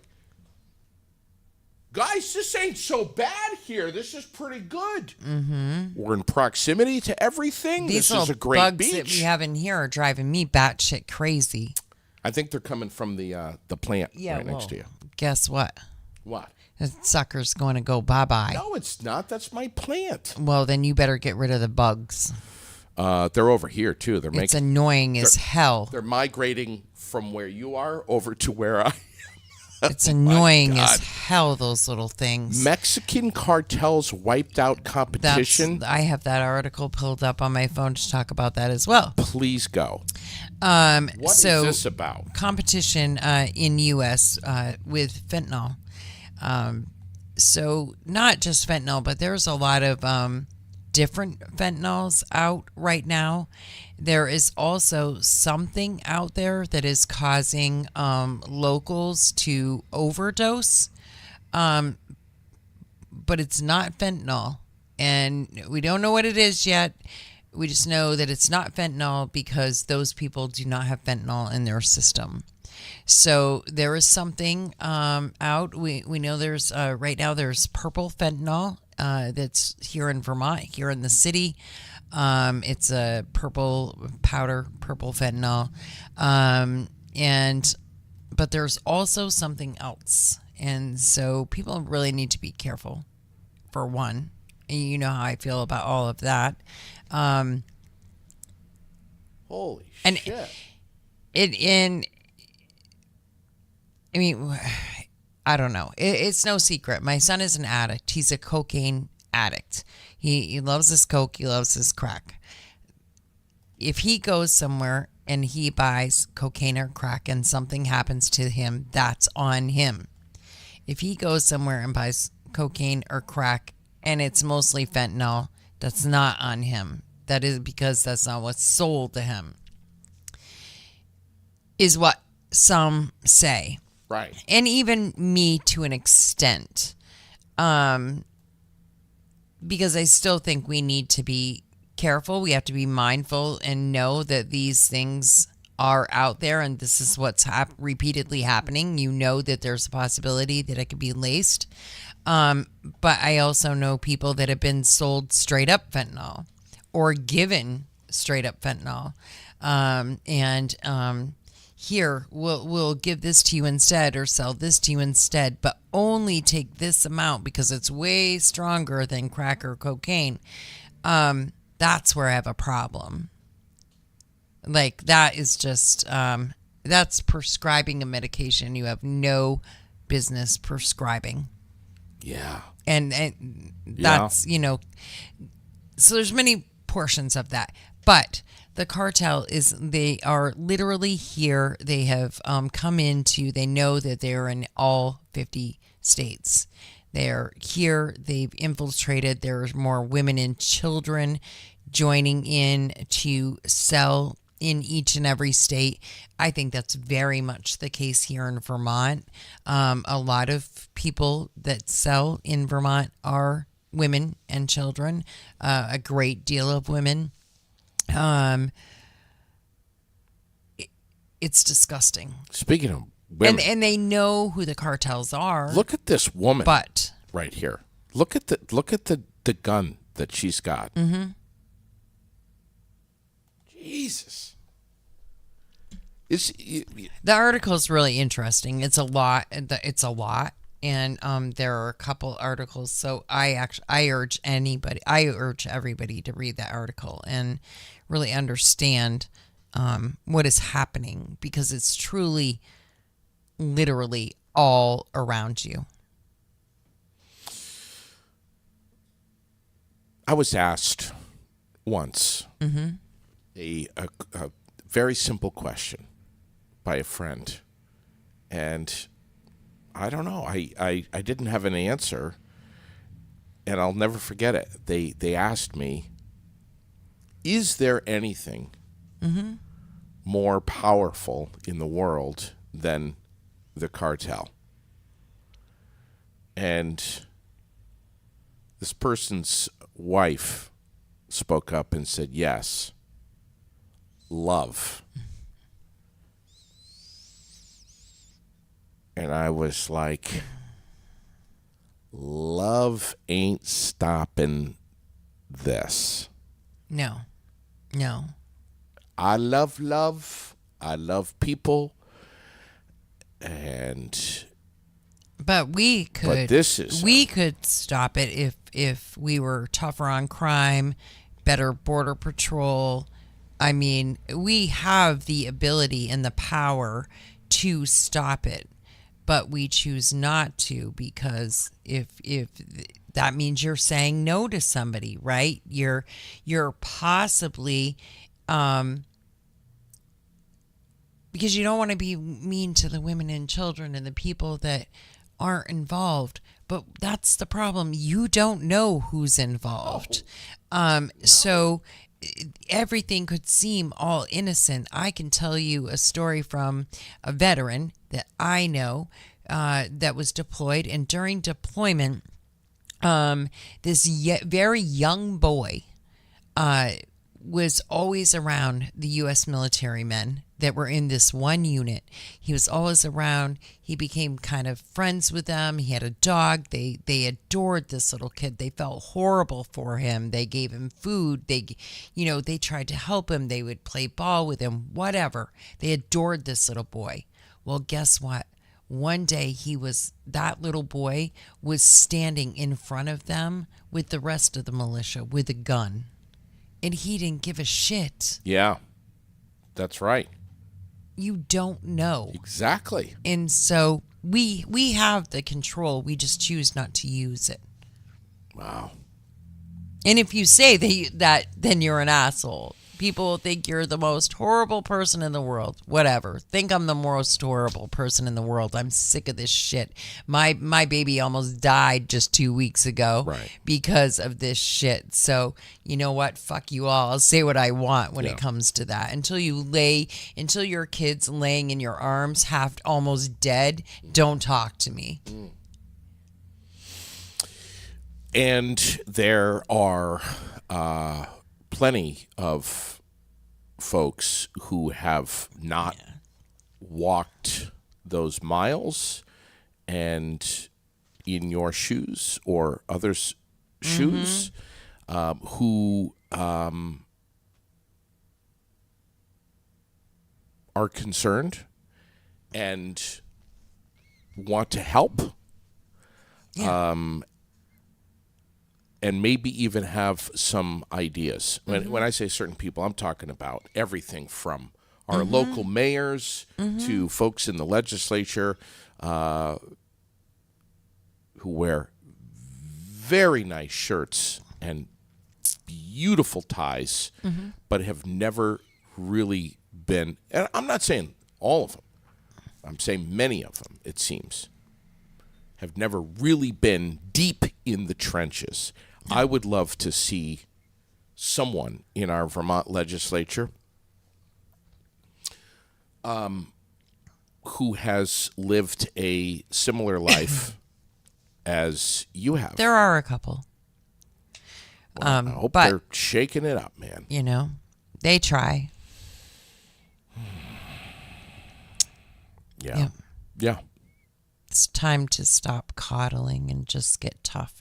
guys, this ain't so bad here. This is pretty good. Mm-hmm. We're in proximity to everything. These this little is a great bugs beach. that we have in here are driving me batshit crazy. I think they're coming from the plant right next to you. Guess what? What? That sucker's going to go bye-bye. No, it's not. That's my plant. Well, then you better get rid of the bugs. They're over here, too. It's annoying as hell. They're migrating from where you are over to where I It's annoying as hell, those little things. Mexican cartels wiped out competition. I have that article pulled up on my phone to talk about that as well. Please go. What is this about? Competition in U.S. With fentanyl. So not just fentanyl, but there's a lot of different fentanyls out right now. There is also something out there that is causing locals to overdose, but it's not fentanyl. And we don't know what it is yet. We just know that it's not fentanyl because those people do not have fentanyl in their system. So there is something out. We know there's right now there's purple fentanyl that's here in Vermont, here in the city. It's a purple powder, purple fentanyl. But there's also something else. And so people really need to be careful, for one. And you know how I feel about all of that. Holy shit. I mean, I don't know. It's no secret. My son is an addict. He's a cocaine addict. He loves his coke. He loves his crack. If he goes somewhere and he buys cocaine or crack and something happens to him, that's on him. If he goes somewhere and buys cocaine or crack and it's mostly fentanyl, that's not on him. That is because that's not what's sold to him, is what some say. Right. And even me to an extent. Because I still think we need to be careful. We have to be mindful and know that these things are out there and this is what's repeatedly happening. You know that there's a possibility that it could be laced. But I also know people that have been sold straight up fentanyl or given straight up fentanyl. Here, we'll give this to you instead or sell this to you instead, but only take this amount because it's way stronger than crack or cocaine. That's where I have a problem. Like, that is just, that's prescribing a medication you have no business prescribing. Yeah. And that's, so there's many portions of that. But the cartel they are literally here. They have come into, they know that they're in all 50 states. They're here. They've infiltrated. There's more women and children joining in to sell in each and every state. I think that's very much the case here in Vermont. A lot of people that sell in Vermont are women and children, a great deal of women. It's disgusting. Speaking of women, and they know who the cartels are. Look at this woman, but right here. Look at the gun that she's got. Mm-hmm. Jesus. The article is really interesting. It's a lot. And there are a couple articles. So I urge everybody to read that article and really understand what is happening, because it's truly, literally all around you. I was asked once a very simple question by a friend, and I don't know. I didn't have an answer, and I'll never forget it. They asked me, is there anything more powerful in the world than the cartel? And this person's wife spoke up and said, yes, love. And I was like, love ain't stopping this. No. I love love. I love people. But we could stop it if we were tougher on crime, better border patrol. I mean, we have the ability and the power to stop it, but we choose not to, because if that means you're saying no to somebody, right? You're possibly because you don't want to be mean to the women and children and the people that aren't involved. But that's the problem. You don't know who's involved. So everything could seem all innocent. I can tell you a story from a veteran that I know that was deployed. And during deployment, this very young boy was always around the U.S. military men that were in this one unit. He was always around. He became kind of friends with them. He had a dog. They adored this little kid. They felt horrible for him. They gave him food. They tried to help him. They would play ball with him, whatever. They adored this little boy. Well, guess what? One day that little boy was standing in front of them with the rest of the militia with a gun. And he didn't give a shit. Yeah, that's right. You don't know. Exactly. And so we have the control. We just choose not to use it. Wow. And if you say that, then you're an asshole. People think you're the most horrible person in the world. Whatever. Think I'm the most horrible person in the world. I'm sick of this shit. My baby almost died just 2 weeks ago because of this shit. So, you know what? Fuck you all. I'll say what I want when it comes to that. Until your kid's laying in your arms, half almost dead, don't talk to me. And there are plenty of folks who have not walked those miles and in your shoes or others' shoes, who are concerned and want to help. And maybe even have some ideas. When I say certain people, I'm talking about everything from our local mayors to folks in the legislature who wear very nice shirts and beautiful ties, but have never really been, and I'm not saying all of them, I'm saying many of them, it seems, have never really been deep in the trenches. I would love to see someone in our Vermont legislature who has lived a similar life as you have. There are a couple. Well, I hope they're shaking it up, man. You know, they try. Yeah. Yeah. It's time to stop coddling and just get tough.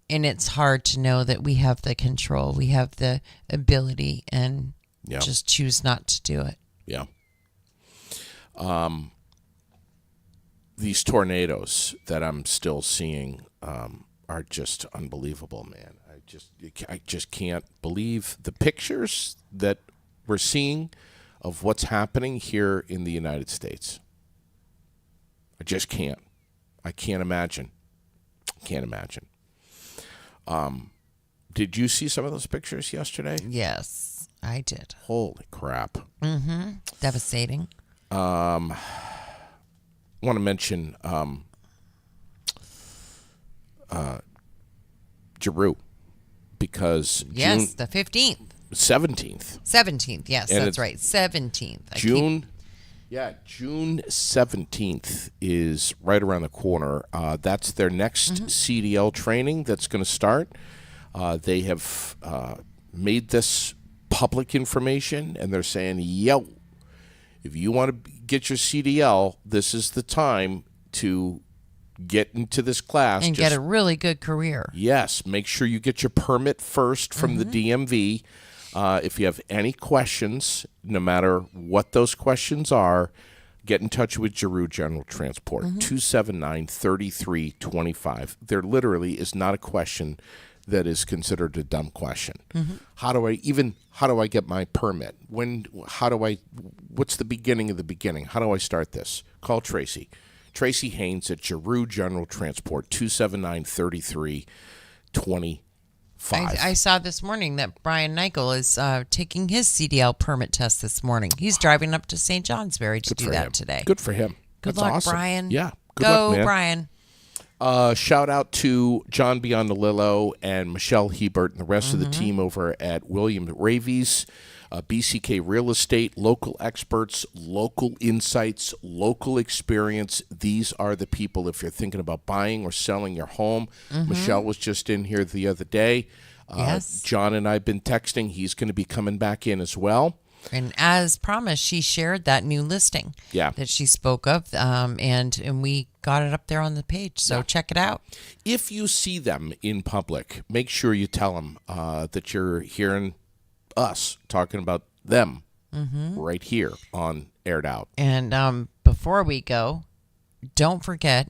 And it's hard to know that we have the control. We have the ability and just choose not to do it. Yeah. These tornadoes that I'm still seeing are just unbelievable, man. I just can't believe the pictures that we're seeing of what's happening here in the United States. I just can't. I can't imagine. Can't imagine. Did you see some of those pictures yesterday? Yes, I did. Holy crap. Devastating. I want to mention Giroux because Yes, June the 15th. 17th. 17th, yes, And that's right. 17th. June 17th is right around the corner. That's their next CDL training that's going to start. They have made this public information, and they're saying, yo, if you want to get your CDL, this is the time to get into this class. And get a really good career. Yes, make sure you get your permit first from the DMV. If you have any questions, no matter what those questions are, get in touch with Giroux General Transport, 279-3325. There literally is not a question that is considered a dumb question. How do I get my permit? What's the beginning of the beginning? How do I start this? Call Tracy. Tracy Haynes at Giroux General Transport, 279-3325. I saw this morning that Brian Nichol is taking his CDL permit test this morning. He's driving up to St. Johnsbury to do that today. Good for him. Good That's luck, awesome. Brian. Yeah. Good Go, luck, man. Brian. Shout out to John Biondelillo and Michelle Hebert and the rest of the team over at William Ravies, BCK Real Estate, local experts, local insights, local experience. These are the people if you're thinking about buying or selling your home. Michelle was just in here the other day. Yes. John and I have been texting. He's going to be coming back in as well. And as promised, she shared that new listing that she spoke of, and we got it up there on the page. So check it out. If you see them in public, make sure you tell them that you're hearing us talking about them right here on Aired Out. And before we go, don't forget,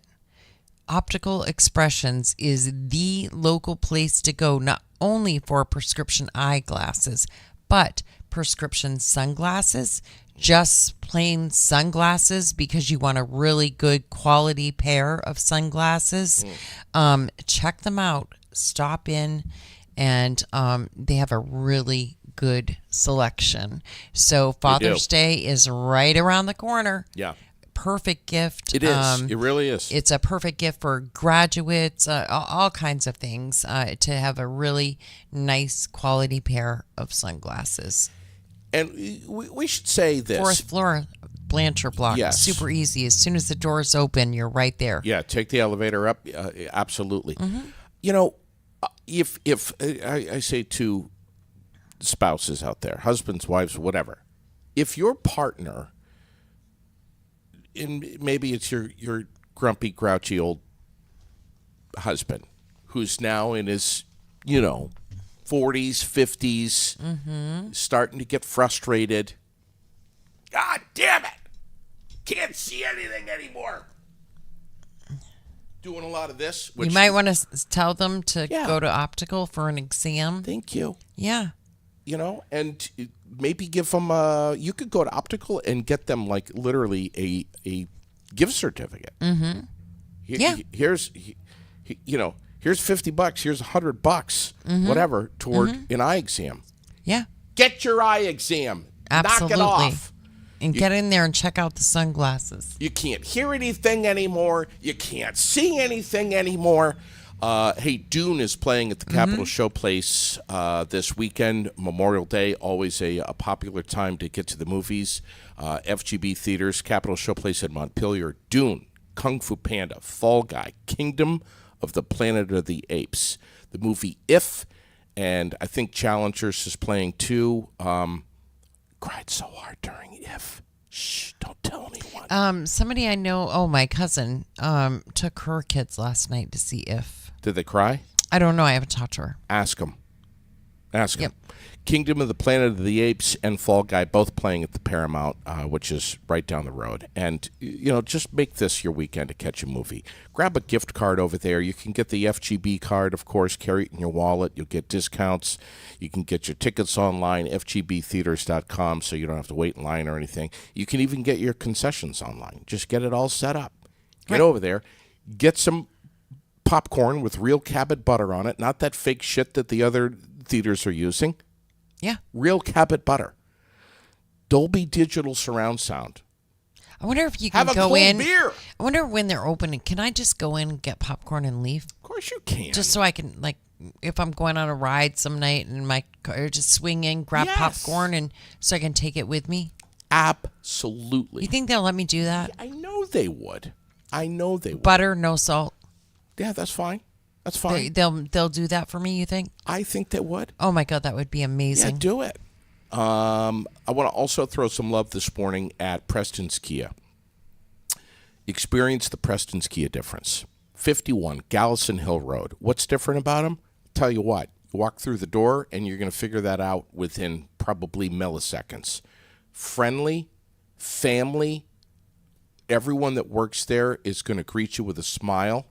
Optical Expressions is the local place to go, not only for prescription eyeglasses, but prescription sunglasses, just plain sunglasses because you want a really good quality pair of sunglasses. Check them out. Stop in, and they have a really good selection. So Father's Day is right around the corner. Yeah. Perfect gift. It is. It really is. It's a perfect gift for graduates, all kinds of things, to have a really nice quality pair of sunglasses. And we should say this. Fourth floor, Blanchard Block. Yes. Super easy. As soon as the doors open, you're right there. Yeah, take the elevator up. Absolutely. You know, if I say to spouses out there, husbands, wives, whatever, if your partner, and maybe it's your grumpy, grouchy old husband who's now in his, 40s, 50s, starting to get frustrated. God damn it! Can't see anything anymore. Doing a lot of this. You might want to tell them to go to optical for an exam. Thank you. Yeah. And maybe give them you could go to optical and get them like literally a gift certificate. Here's $50, here's $100, whatever, toward an eye exam. Yeah. Get your eye exam. Absolutely. Knock it off. And get in there and check out the sunglasses. You can't hear anything anymore. You can't see anything anymore. Hey, Dune is playing at the Capitol Showplace this weekend. Memorial Day, always a popular time to get to the movies. FGB Theaters, Capitol Showplace at Montpelier. Dune, Kung Fu Panda, Fall Guy, Kingdom of the Planet of the Apes. The movie If, and I think Challengers is playing too. Cried so hard during If. Shh, don't tell anyone. Somebody I know, my cousin, took her kids last night to see If. Did they cry? I don't know. I haven't talked to her. Ask them. Kingdom of the Planet of the Apes and Fall Guy both playing at the Paramount, which is right down the road. And, just make this your weekend to catch a movie. Grab a gift card over there. You can get the FGB card, of course. Carry it in your wallet. You'll get discounts. You can get your tickets online, fgbtheaters.com, so you don't have to wait in line or anything. You can even get your concessions online. Just get it all set up. Get over there. Get some popcorn with real Cabot butter on it, not that fake shit that the other theaters are using. Yeah. Real Cabot butter. Dolby Digital surround sound. I wonder if you can Have a go cold in. beer. I wonder when they're opening. Can I just go in and get popcorn and leave? Of course you can. Just so I can, if I'm going on a ride some night and my car, just swing in, grab popcorn, and so I can take it with me. Absolutely. You think they'll let me do that? I know they would. Butter, no salt. Yeah, that's fine. That's fine. They'll do that for me, you think? I think they would. Oh my God, that would be Yeah, amazing. do it. I want to also throw some love this morning at Preston's Kia. Experience the Preston's Kia difference. 51 Gallison Hill Road. What's different about them? Tell you what. You walk through the door and you're going to figure that out within probably milliseconds. Friendly, family. Everyone that works there is going to greet you with a smile.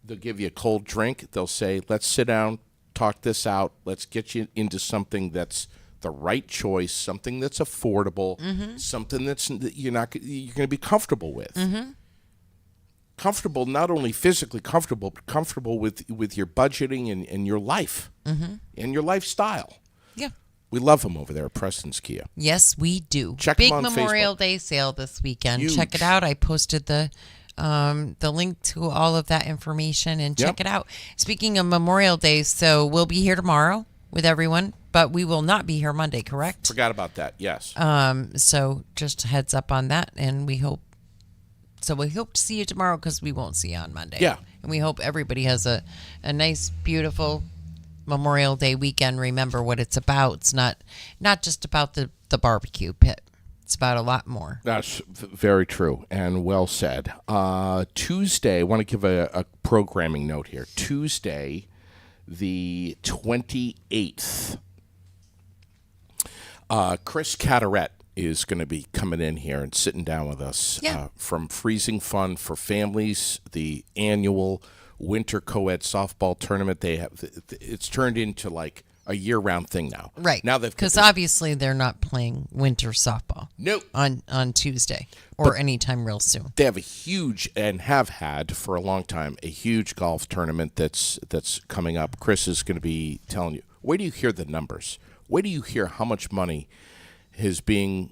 They'll give you a cold drink. They'll say, let's sit down, talk this out. Let's get you into something that's the right choice, something that's affordable, something that you're going to be comfortable with. Comfortable, not only physically comfortable, but comfortable with your budgeting and your life and your lifestyle. Yeah. We love them over there at Preston's Kia. Yes, we do. Check Big them on Memorial Facebook. Day sale this weekend. Huge. Check it out. I posted the link to all of that information and check it out. Speaking of Memorial Day, so we'll be here tomorrow with everyone, but we will not be here Monday, correct? Forgot about that, yes. So just a heads up on that, and we hope to see you tomorrow because we won't see you on Monday. Yeah. And we hope everybody has a nice, beautiful Memorial Day weekend. Remember what it's about. It's not just about the barbecue pit. It's about a lot more. That's very true and well said. Tuesday, I want to give a programming note here. Tuesday, the 28th, Chris Cataret is going to be coming in here and sitting down with us from Freezing Fun for Families, the annual winter co-ed softball tournament. It's turned into like a year-round thing now. Right. Now they've because obviously they're not playing winter softball. Nope. On Tuesday or anytime real soon. They have a huge and have had for a long time a huge golf tournament that's coming up. Chris is going to be telling you. Where do you hear the numbers? Where do you hear how much money has been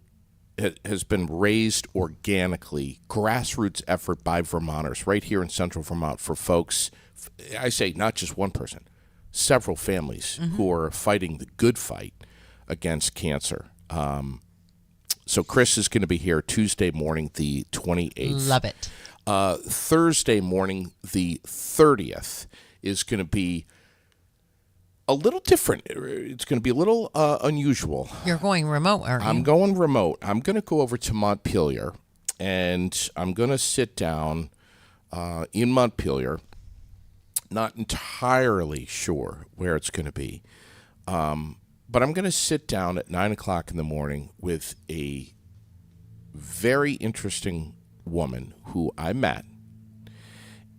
raised organically, grassroots effort by Vermonters right here in Central Vermont for folks? I say not just one person, several families who are fighting the good fight against cancer. So Chris is going to be here Tuesday morning, the 28th. Love it. Thursday morning, the 30th, is going to be a little different. It's going to be a little unusual. You're going remote, aren't you? I'm going remote. I'm going to go over to Montpelier, and I'm going to sit down in Montpelier. Not entirely sure where it's going to be, but I'm going to sit down at 9 o'clock in the morning with a very interesting woman who I met,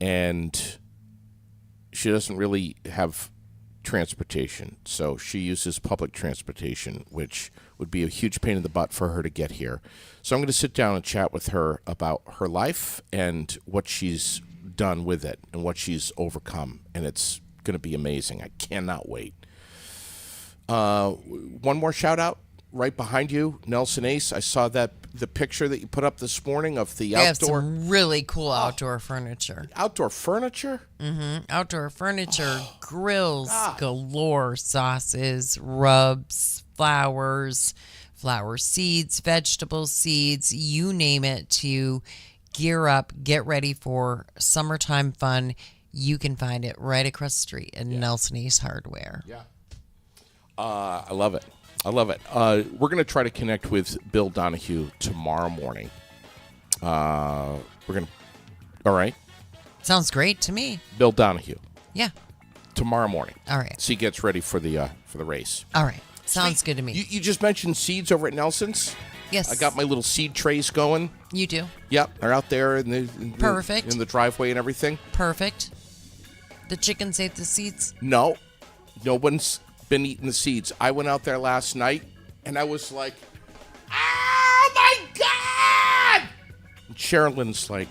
and she doesn't really have transportation, so she uses public transportation, which would be a huge pain in the butt for her to get here. So I'm going to sit down and chat with her about her life and what she's done with it and what she's overcome, and it's going to be amazing. I cannot wait. One more shout out right behind you, Nelson Ace. I saw the picture that you put up this morning of the They outdoor have some really cool outdoor furniture. outdoor furniture. Outdoor furniture, grills galore, sauces, rubs, flowers, flower seeds, vegetable seeds, you name it, to gear up, get ready for summertime fun. You can find it right across the street at Nelson Ace Hardware. Yeah. I love it. I love it. We're going to try to connect with Bill Donahue tomorrow morning. All right. Sounds great to me. Bill Donahue Yeah. tomorrow morning. All right. So he gets ready for the race. All right. Sounds good to me. You just mentioned seeds over at Nelson's. Yes. I got my little seed trays going. You do. Yep, they're out there in Perfect. in the driveway and everything. Perfect. The chickens ate the seeds. No one's been eating the seeds. I went out there last night and I was like, "Oh my God!" And Sherilyn's like,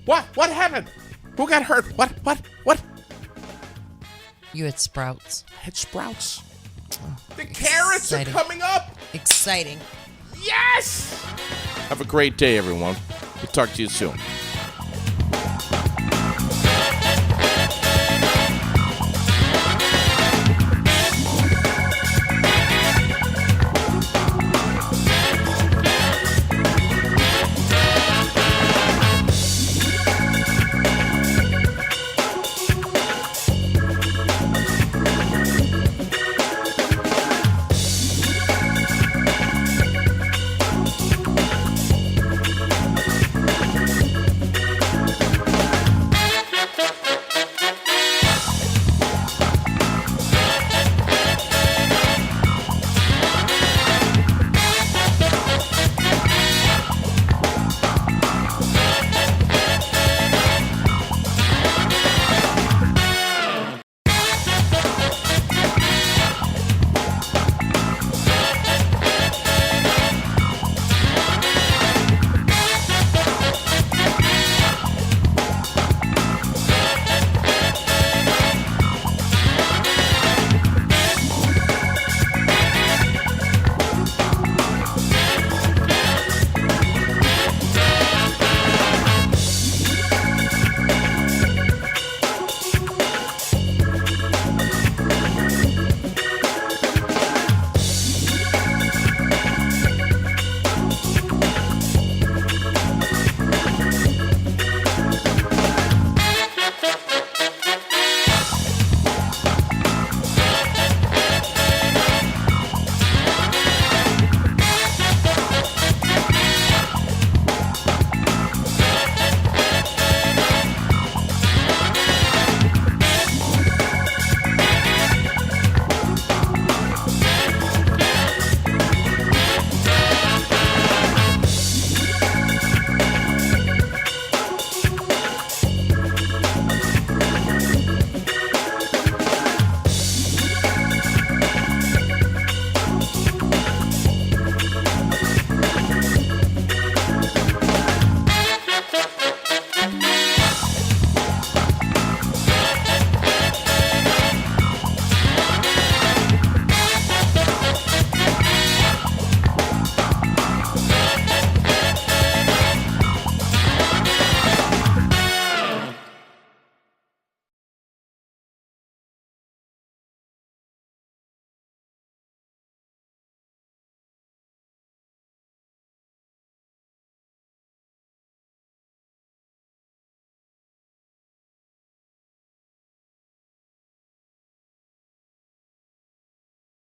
"What? What happened? Who got hurt? What?" You had sprouts. I had sprouts. The carrots exciting. are coming up. Exciting. Yes! Have a great day, everyone. We'll talk to you soon.